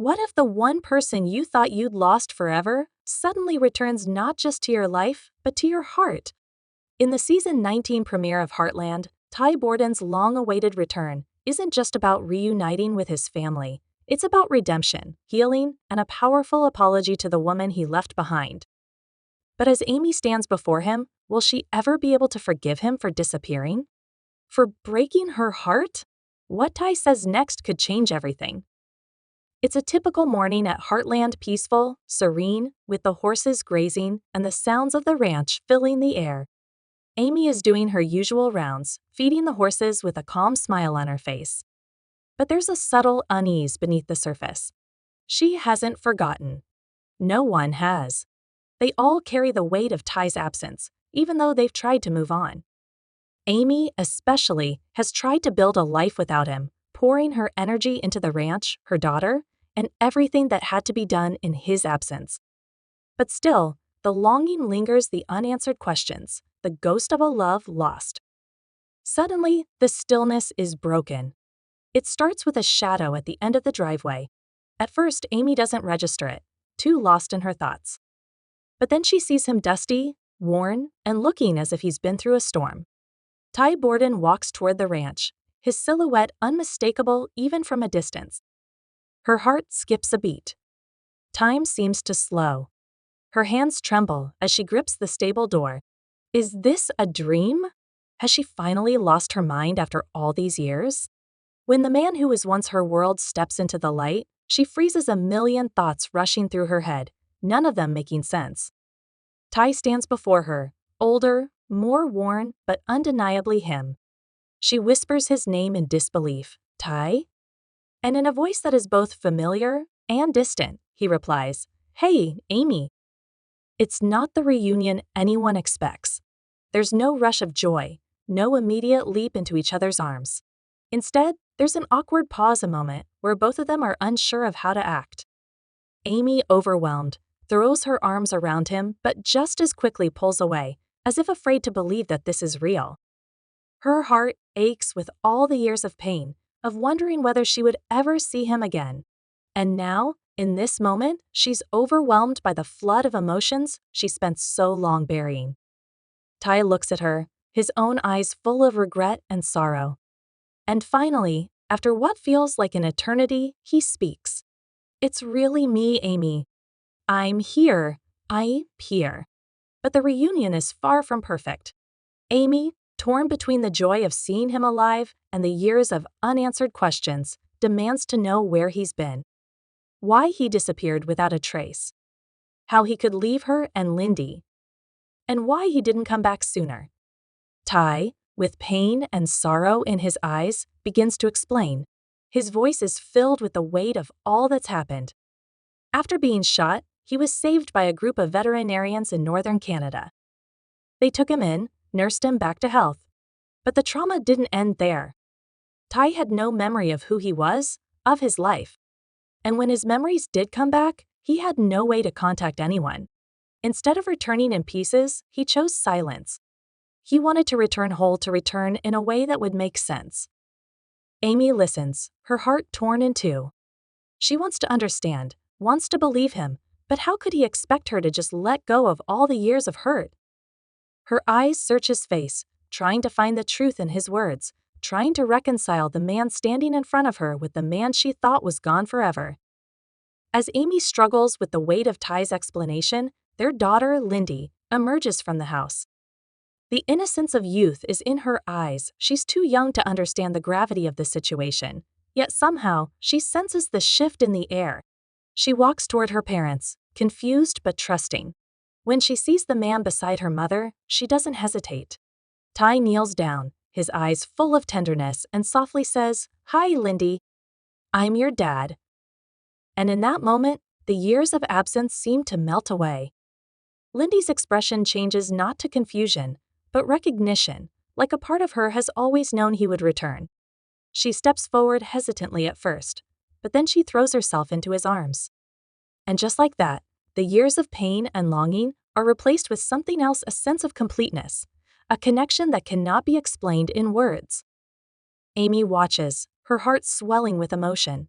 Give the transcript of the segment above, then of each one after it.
What if the one person you thought you'd lost forever suddenly returns not just to your life, but to your heart? In the season 19 premiere of Heartland, Borden's long-awaited return isn't just about reuniting with his family. It's about redemption, healing, and a powerful apology to the woman he left behind. But as Amy stands before him, will she ever be able to forgive him for disappearing? For breaking her heart? What Ty says next could change everything. It's a typical morning at Heartland, peaceful, serene, with the horses grazing and the sounds of the ranch filling the air. Amy is doing her usual rounds, feeding the horses with a calm smile on her face. But there's a subtle unease beneath the surface. She hasn't forgotten. No one has. They all carry the weight of Ty's absence, even though they've tried to move on. Amy, especially, has tried to build a life without him, pouring her energy into the ranch, her daughter, and everything that had to be done in his absence. But still, the longing lingers, the unanswered questions, the ghost of a love lost. Suddenly, the stillness is broken. It starts with a shadow at the end of the driveway. At first, Amy doesn't register it, too lost in her thoughts. But then she sees him dusty, worn, and looking as if he's been through a storm. Borden walks toward the ranch, his silhouette unmistakable even from a distance. Her heart skips a beat. Time seems to slow. Her hands tremble as she grips the stable door. Is this a dream? Has she finally lost her mind after all these years? When the man who was once her world steps into the light, she freezes a million thoughts rushing through her head, none of them making sense. Ty stands before her, older, more worn, but undeniably him. She whispers his name in disbelief, Ty? And in a voice that is both familiar and distant, he replies, Hey, Amy. It's not the reunion anyone expects. There's no rush of joy, no immediate leap into each other's arms. Instead, there's an awkward pause, a moment where both of them are unsure of how to act. Amy, overwhelmed, throws her arms around him but just as quickly pulls away, as if afraid to believe that this is real. Her heart aches with all the years of pain, of wondering whether she would ever see him again. And now, in this moment, she's overwhelmed by the flood of emotions she spent so long burying. Ty looks at her, his own eyes full of regret and sorrow. And finally, after what feels like an eternity, he speaks. It's really me, Amy. I'm here. But the reunion is far from perfect. Amy, torn between the joy of seeing him alive and the years of unanswered questions, demands to know where he's been. Why he disappeared without a trace. How he could leave her and Lindy. And why he didn't come back sooner. Ty, with pain and sorrow in his eyes, begins to explain. His voice is filled with the weight of all that's happened. After being shot, he was saved by a group of veterinarians in northern Canada. They took him in, nursed him back to health. But the trauma didn't end there. Ty had no memory of who he was, of his life. And when his memories did come back, he had no way to contact anyone. Instead of returning in pieces, he chose silence. He wanted to return whole, to return in a way that would make sense. Amy listens, her heart torn in two. She wants to understand, wants to believe him, but how could he expect her to just let go of all the years of hurt? Her eyes search his face, trying to find the truth in his words, trying to reconcile the man standing in front of her with the man she thought was gone forever. As Amy struggles with the weight of Ty's explanation, their daughter, Lindy, emerges from the house. The innocence of youth is in her eyes. She's too young to understand the gravity of the situation, yet somehow she senses the shift in the air. She walks toward her parents, confused but trusting. When she sees the man beside her mother, she doesn't hesitate. Ty kneels down, his eyes full of tenderness, and softly says, Hi, Lindy. I'm your dad. And in that moment, the years of absence seem to melt away. Lindy's expression changes not to confusion, but recognition, like a part of her has always known he would return. She steps forward hesitantly at first, but then she throws herself into his arms. And just like that, the years of pain and longing are replaced with something else, a sense of completeness, a connection that cannot be explained in words. Amy watches, her heart swelling with emotion.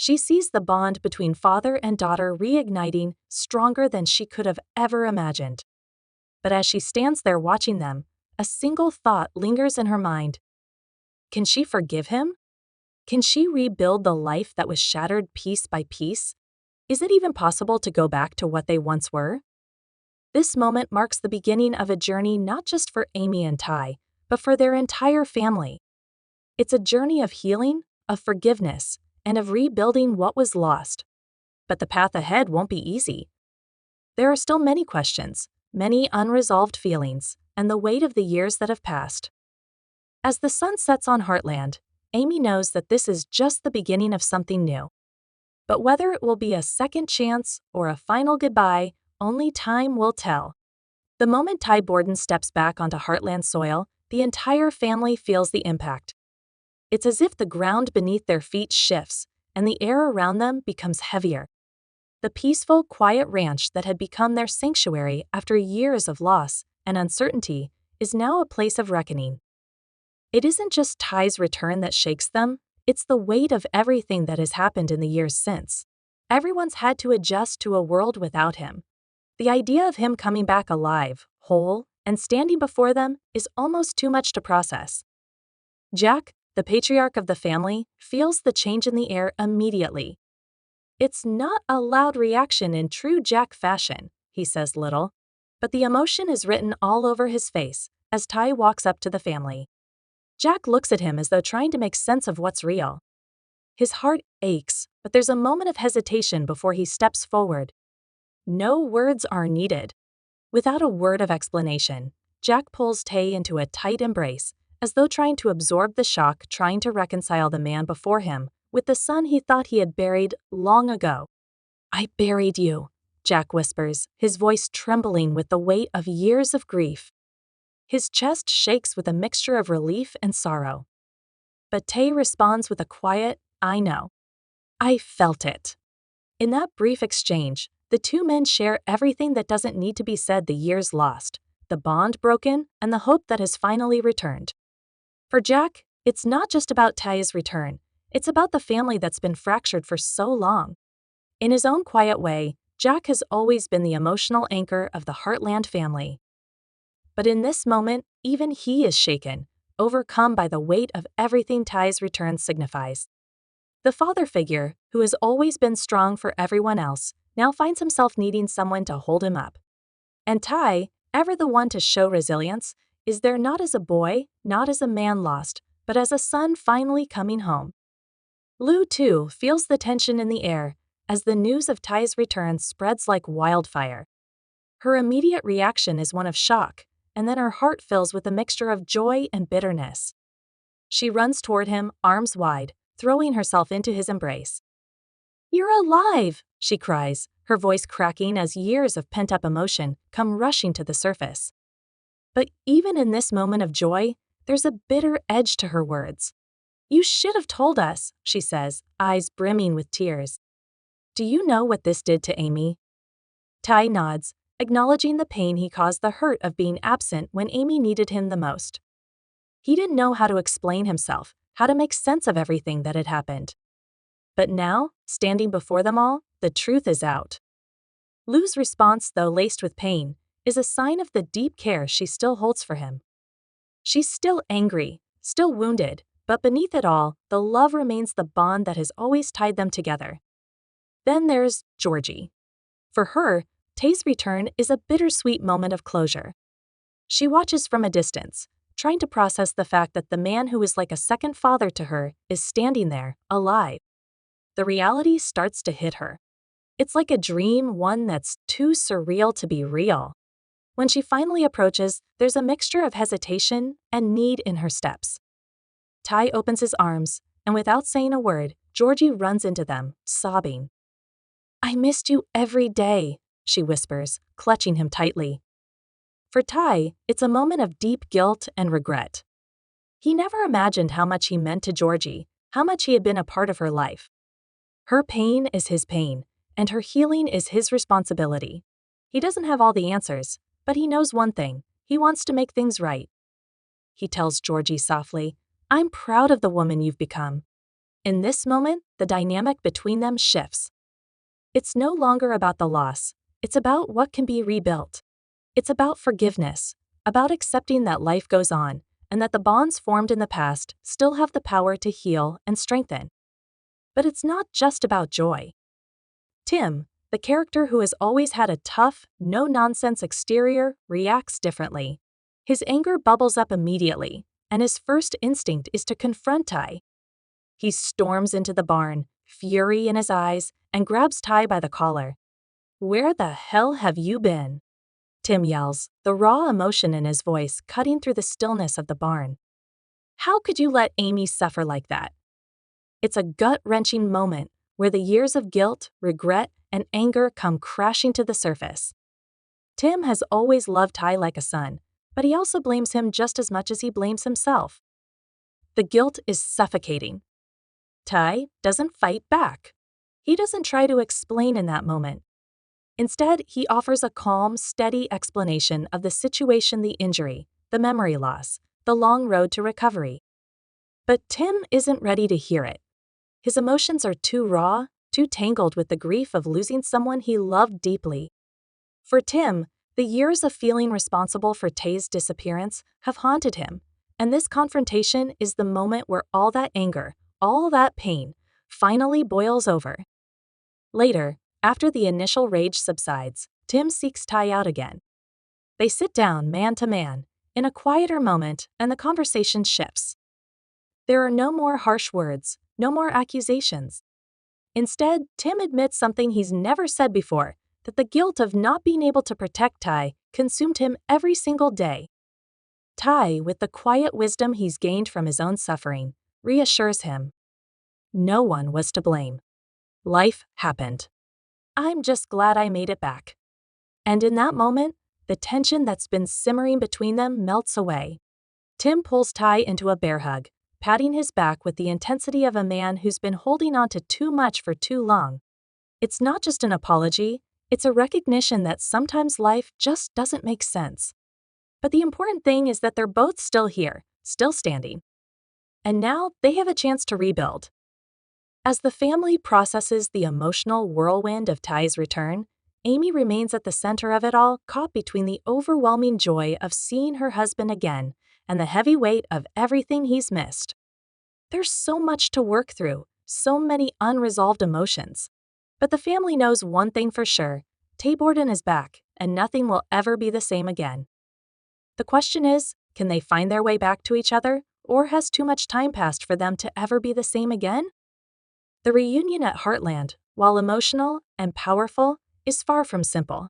She sees the bond between father and daughter reigniting, stronger than she could have ever imagined. But as she stands there watching them, a single thought lingers in her mind. Can she forgive him? Can she rebuild the life that was shattered piece by piece? Is it even possible to go back to what they once were? This moment marks the beginning of a journey not just for Amy and Ty, but for their entire family. It's a journey of healing, of forgiveness, and of rebuilding what was lost. But the path ahead won't be easy. There are still many questions, many unresolved feelings, and the weight of the years that have passed. As the sun sets on Heartland, Amy knows that this is just the beginning of something new. But whether it will be a second chance or a final goodbye, only time will tell. The moment Fleming-Borden steps back onto Heartland soil, the entire family feels the impact. It's as if the ground beneath their feet shifts, and the air around them becomes heavier. The peaceful, quiet ranch that had become their sanctuary after years of loss and uncertainty is now a place of reckoning. It isn't just Ty's return that shakes them, it's the weight of everything that has happened in the years since. Everyone's had to adjust to a world without him. The idea of him coming back alive, whole, and standing before them is almost too much to process. Jack, the patriarch of the family, feels the change in the air immediately. It's not a loud reaction in true Jack fashion, he says little, but the emotion is written all over his face as Ty walks up to the family. Jack looks at him as though trying to make sense of what's real. His heart aches, but there's a moment of hesitation before he steps forward. No words are needed. Without a word of explanation, Jack pulls Tay into a tight embrace, as though trying to absorb the shock, trying to reconcile the man before him with the son he thought he had buried long ago. "I buried you," Jack whispers, his voice trembling with the weight of years of grief. His chest shakes with a mixture of relief and sorrow. But Tay responds with a quiet, "I know. I felt it." In that brief exchange, the two men share everything that doesn't need to be said: the years lost, the bond broken, and the hope that has finally returned. For Jack, it's not just about Ty's return, it's about the family that's been fractured for so long. In his own quiet way, Jack has always been the emotional anchor of the Heartland family. But in this moment, even he is shaken, overcome by the weight of everything Ty's return signifies. The father figure, who has always been strong for everyone else, now finds himself needing someone to hold him up. And Ty, ever the one to show resilience, is there not as a boy, not as a man lost, but as a son finally coming home. Lou, too, feels the tension in the air as the news of Ty's return spreads like wildfire. Her immediate reaction is one of shock, and then her heart fills with a mixture of joy and bitterness. She runs toward him, arms wide, throwing herself into his embrace. "You're alive!" she cries, her voice cracking as years of pent-up emotion come rushing to the surface. But even in this moment of joy, there's a bitter edge to her words. "You should have told us," she says, eyes brimming with tears. "Do you know what this did to Amy?" Ty nods, acknowledging the pain he caused, the hurt of being absent when Amy needed him the most. He didn't know how to explain himself, how to make sense of everything that had happened. But now, standing before them all, the truth is out. Lou's response, though laced with pain, is a sign of the deep care she still holds for him. She's still angry, still wounded, but beneath it all, the love remains the bond that has always tied them together. Then there's Georgie. For her, Tay's return is a bittersweet moment of closure. She watches from a distance, trying to process the fact that the man who is like a second father to her is standing there, alive. The reality starts to hit her. It's like a dream, one that's too surreal to be real. When she finally approaches, there's a mixture of hesitation and need in her steps. Ty opens his arms, and without saying a word, Georgie runs into them, sobbing. "I missed you every day," she whispers, clutching him tightly. For Ty, it's a moment of deep guilt and regret. He never imagined how much he meant to Georgie, how much he had been a part of her life. Her pain is his pain, and her healing is his responsibility. He doesn't have all the answers, but he knows one thing: he wants to make things right. He tells Georgie softly, "I'm proud of the woman you've become." In this moment, the dynamic between them shifts. It's no longer about the loss, it's about what can be rebuilt. It's about forgiveness, about accepting that life goes on, and that the bonds formed in the past still have the power to heal and strengthen. But it's not just about joy. Tim, the character who has always had a tough, no-nonsense exterior, reacts differently. His anger bubbles up immediately, and his first instinct is to confront Ty. He storms into the barn, fury in his eyes, and grabs Ty by the collar. "Where the hell have you been?" Tim yells, the raw emotion in his voice cutting through the stillness of the barn. How could you let Amy suffer like that? It's a gut-wrenching moment where the years of guilt, regret, and anger come crashing to the surface. Tim has always loved Ty like a son, but he also blames him just as much as he blames himself. The guilt is suffocating. Ty doesn't fight back. He doesn't try to explain in that moment. Instead, he offers a calm, steady explanation of the situation, the injury, the memory loss, the long road to recovery. But Tim isn't ready to hear it. His emotions are too raw, too tangled with the grief of losing someone he loved deeply. For Tim, the years of feeling responsible for Tay's disappearance have haunted him, and this confrontation is the moment where all that anger, all that pain, finally boils over. Later, after the initial rage subsides, Tim seeks Ty out again. They sit down man to man, in a quieter moment, and the conversation shifts. There are no more harsh words, no more accusations. Instead, Tim admits something he's never said before, that the guilt of not being able to protect Ty consumed him every single day. Ty, with the quiet wisdom he's gained from his own suffering, reassures him. No one was to blame. Life happened. I'm just glad I made it back. And in that moment, the tension that's been simmering between them melts away. Tim pulls Ty into a bear hug, patting his back with the intensity of a man who's been holding on to too much for too long. It's not just an apology, it's a recognition that sometimes life just doesn't make sense. But the important thing is that they're both still here, still standing. And now they have a chance to rebuild. As the family processes the emotional whirlwind of Ty's return, Amy remains at the center of it all, caught between the overwhelming joy of seeing her husband again and the heavy weight of everything he's missed. There's so much to work through, so many unresolved emotions. But the family knows one thing for sure, Fleming-Borden is back, and nothing will ever be the same again. The question is, can they find their way back to each other, or has too much time passed for them to ever be the same again? The reunion at Heartland, while emotional and powerful, is far from simple.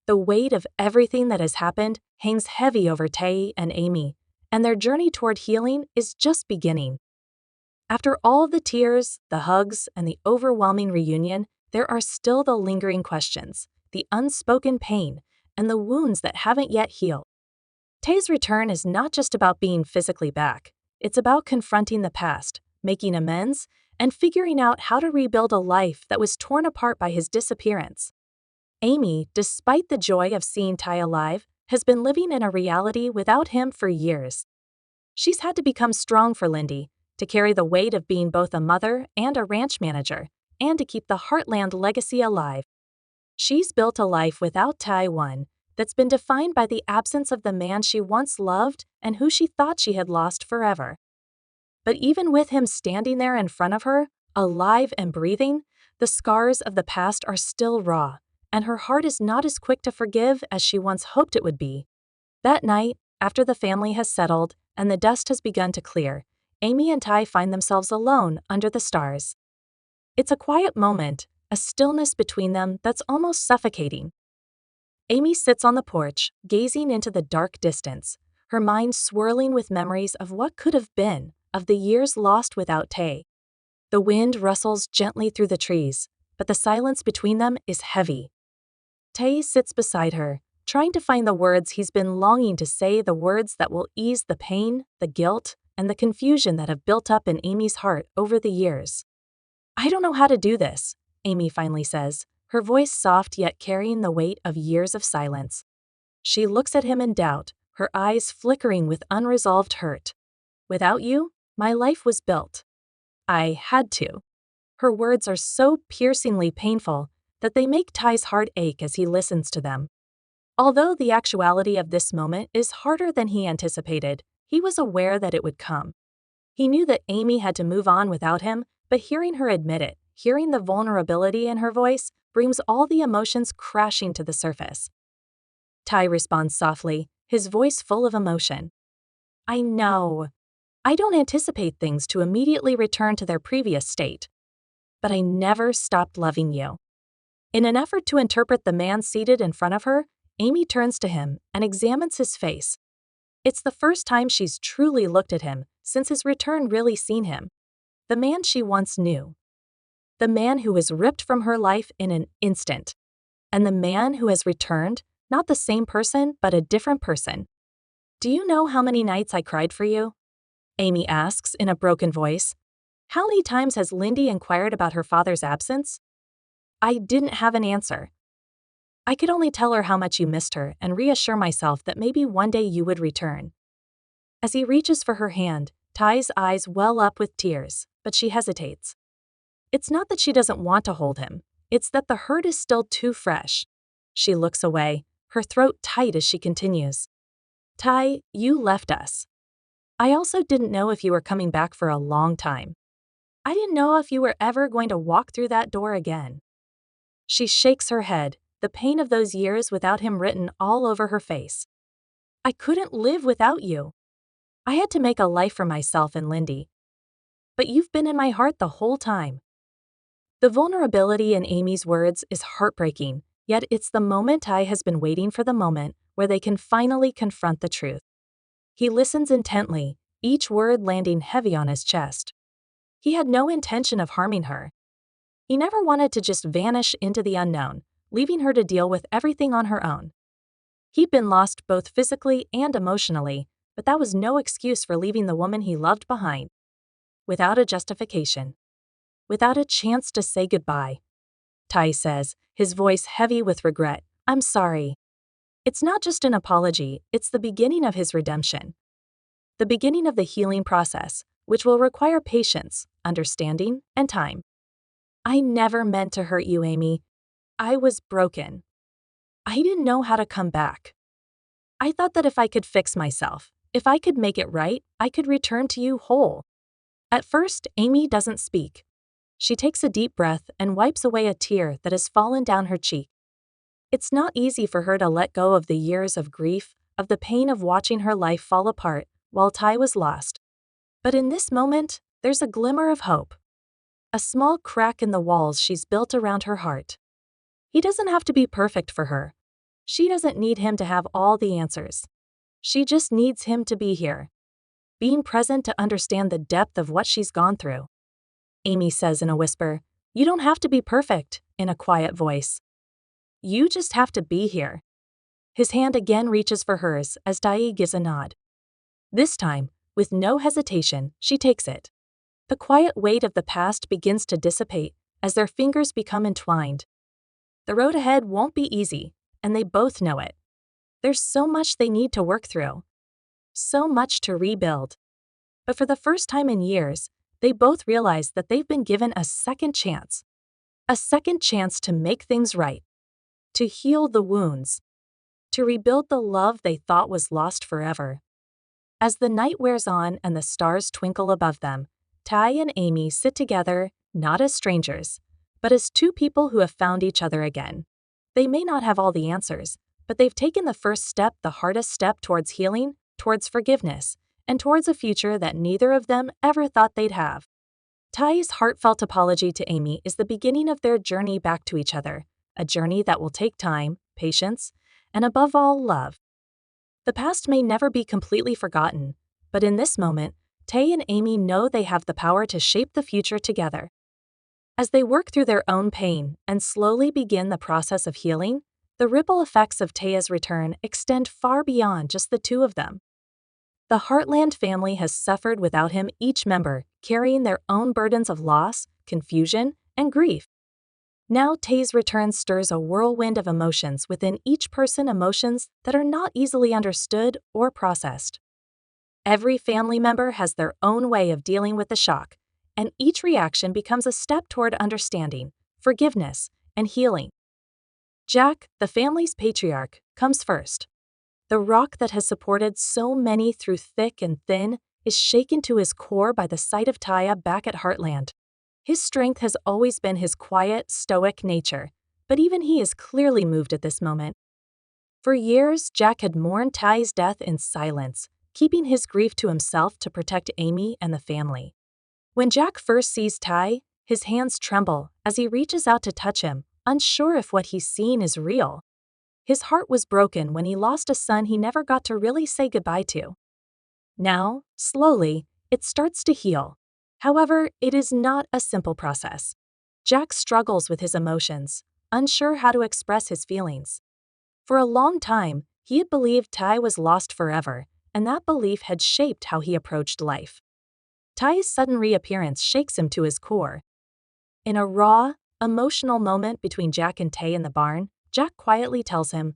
The weight of everything that has happened hangs heavy over Tay and Amy, and their journey toward healing is just beginning. After all the tears, the hugs, and the overwhelming reunion, there are still the lingering questions, the unspoken pain, and the wounds that haven't yet healed. Tay's return is not just about being physically back. It's about confronting the past, making amends, and figuring out how to rebuild a life that was torn apart by his disappearance. Amy, despite the joy of seeing Ty alive, has been living in a reality without him for years. She's had to become strong for Lindy, to carry the weight of being both a mother and a ranch manager, and to keep the Heartland legacy alive. She's built a life without Ty, one that's been defined by the absence of the man she once loved and who she thought she had lost forever. But even with him standing there in front of her, alive and breathing, the scars of the past are still raw, and her heart is not as quick to forgive as she once hoped it would be. That night, after the family has settled and the dust has begun to clear, Amy and Ty find themselves alone under the stars. It's a quiet moment, a stillness between them that's almost suffocating. Amy sits on the porch, gazing into the dark distance, her mind swirling with memories of what could have been, of the years lost without Tay. The wind rustles gently through the trees, but the silence between them is heavy. Tay sits beside her, trying to find the words he's been longing to say, the words that will ease the pain, the guilt, and the confusion that have built up in Amy's heart over the years. "I don't know how to do this," Amy finally says, her voice soft yet carrying the weight of years of silence. She looks at him in doubt, her eyes flickering with unresolved hurt. "Without you, my life was built. I had to." Her words are so piercingly painful that they make Ty's heart ache as he listens to them. Although the actuality of this moment is harder than he anticipated, he was aware that it would come. He knew that Amy had to move on without him, but hearing her admit it, hearing the vulnerability in her voice, brings all the emotions crashing to the surface. Ty responds softly, his voice full of emotion. I know. I don't anticipate things to immediately return to their previous state. But I never stopped loving you. In an effort to interpret the man seated in front of her, Amy turns to him and examines his face. It's the first time she's truly looked at him since his return really seen him. The man she once knew. The man who was ripped from her life in an instant. And the man who has returned, not the same person, but a different person. Do you know how many nights I cried for you? Amy asks in a broken voice. How many times has Lindy inquired about her father's absence? I didn't have an answer. I could only tell her how much you missed her and reassure myself that maybe one day you would return. As he reaches for her hand, Ty's eyes well up with tears, but she hesitates. It's not that she doesn't want to hold him, it's that the hurt is still too fresh. She looks away, her throat tight as she continues. Ty, you left us. I also didn't know if you were coming back for a long time. I didn't know if you were ever going to walk through that door again. She shakes her head, the pain of those years without him written all over her face. I couldn't live without you. I had to make a life for myself and Lindy. But you've been in my heart the whole time. The vulnerability in Amy's words is heartbreaking, yet it's the moment Ty has been waiting for, the moment where they can finally confront the truth. He listens intently, each word landing heavy on his chest. He had no intention of harming her. He never wanted to just vanish into the unknown, leaving her to deal with everything on her own. He'd been lost both physically and emotionally, but that was no excuse for leaving the woman he loved behind. Without a justification. Without a chance to say goodbye. Ty says, his voice heavy with regret, I'm sorry. It's not just an apology, it's the beginning of his redemption. The beginning of the healing process, which will require patience, understanding, and time. I never meant to hurt you, Amy. I was broken. I didn't know how to come back. I thought that if I could fix myself, if I could make it right, I could return to you whole. At first, Amy doesn't speak. She takes a deep breath and wipes away a tear that has fallen down her cheek. It's not easy for her to let go of the years of grief, of the pain of watching her life fall apart while Ty was lost. But in this moment, there's a glimmer of hope. A small crack in the walls she's built around her heart. He doesn't have to be perfect for her. She doesn't need him to have all the answers. She just needs him to be here. Being present to understand the depth of what she's gone through. Amy says in a whisper, you don't have to be perfect, in a quiet voice. You just have to be here. His hand again reaches for hers as Ty gives a nod. This time, with no hesitation, she takes it. The quiet weight of the past begins to dissipate as their fingers become entwined. The road ahead won't be easy, and they both know it. There's so much they need to work through. So much to rebuild. But for the first time in years, they both realize that they've been given a second chance. A second chance to make things right. To heal the wounds. To rebuild the love they thought was lost forever. As the night wears on and the stars twinkle above them, Ty and Amy sit together, not as strangers, but as two people who have found each other again. They may not have all the answers, but they've taken the first step, the hardest step towards healing, towards forgiveness, and towards a future that neither of them ever thought they'd have. Ty's heartfelt apology to Amy is the beginning of their journey back to each other, a journey that will take time, patience, and above all, love. The past may never be completely forgotten, but in this moment, Tay and Amy know they have the power to shape the future together. As they work through their own pain and slowly begin the process of healing, the ripple effects of Taya's return extend far beyond just the two of them. The Heartland family has suffered without him, each member carrying their own burdens of loss, confusion, and grief. Now Tay's return stirs a whirlwind of emotions within each person, emotions that are not easily understood or processed. Every family member has their own way of dealing with the shock, and each reaction becomes a step toward understanding, forgiveness, and healing. Jack, the family's patriarch, comes first. The rock that has supported so many through thick and thin is shaken to his core by the sight of Taya back at Heartland. His strength has always been his quiet, stoic nature, but even he is clearly moved at this moment. For years, Jack had mourned Ty's death in silence, keeping his grief to himself to protect Amy and the family. When Jack first sees Ty, his hands tremble as he reaches out to touch him, unsure if what he's seen is real. His heart was broken when he lost a son he never got to really say goodbye to. Now, slowly, it starts to heal. However, it is not a simple process. Jack struggles with his emotions, unsure how to express his feelings. For a long time, he had believed Ty was lost forever, and that belief had shaped how he approached life. Ty's sudden reappearance shakes him to his core. In a raw, emotional moment between Jack and Tay in the barn, Jack quietly tells him,